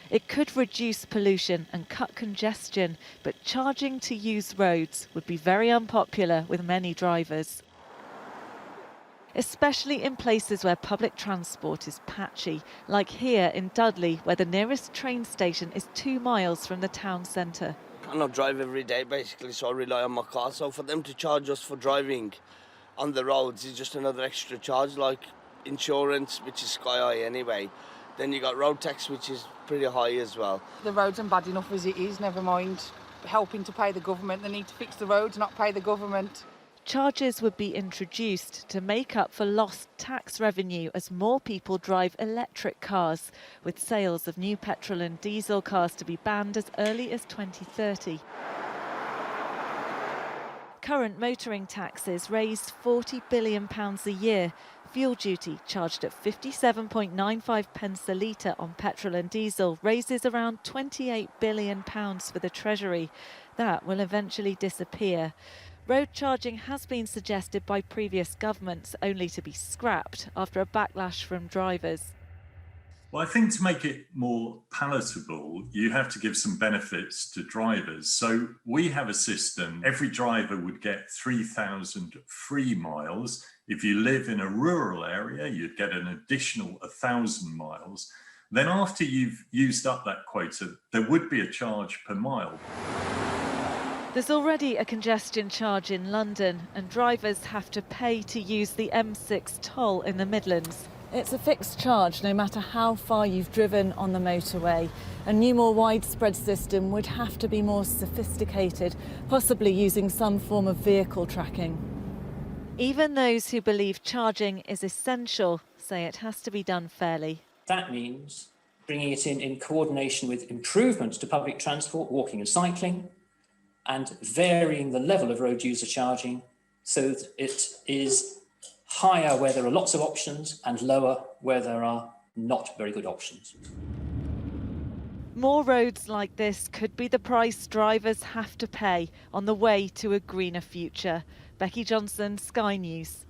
It could reduce pollution and cut congestion, but charging to use roads would be very unpopular with many drivers, especially in places where public transport is patchy, like here in Dudley, where the nearest train station is 2 miles from the town centre. I cannot drive every day, basically, so I rely on my car. So for them to charge us for driving on the roads is just another extra charge, like insurance, which is sky high anyway. Then you got road tax, which is pretty high as well. The roads are bad enough as it is, never mind helping to pay the government. They need to fix the roads, not pay the government. Charges would be introduced to make up for lost tax revenue as more people drive electric cars, with sales of new petrol and diesel cars to be banned as early as 2030. Current motoring taxes raise £40 billion a year. Fuel duty, charged at 57.95 pence a litre on petrol and diesel, raises around £28 billion for the Treasury. That will eventually disappear. Road charging has been suggested by previous governments, only to be scrapped after a backlash from drivers. Well, I think to make it more palatable, you have to give some benefits to drivers. So we have a system, every driver would get 3,000 free miles. If you live in a rural area, you'd get an additional 1,000 miles. Then after you've used up that quota, there would be a charge per mile. There's already a congestion charge in London, and drivers have to pay to use the M6 toll in the Midlands. It's a fixed charge no matter how far you've driven on the motorway. A new, more widespread system would have to be more sophisticated, possibly using some form of vehicle tracking. Even those who believe charging is essential say it has to be done fairly. That means bringing it in coordination with improvements to public transport, walking and cycling, and varying the level of road user charging so that it is higher where there are lots of options and lower where there are not very good options. More roads like this could be the price drivers have to pay on the way to a greener future. Becky Johnson, Sky News.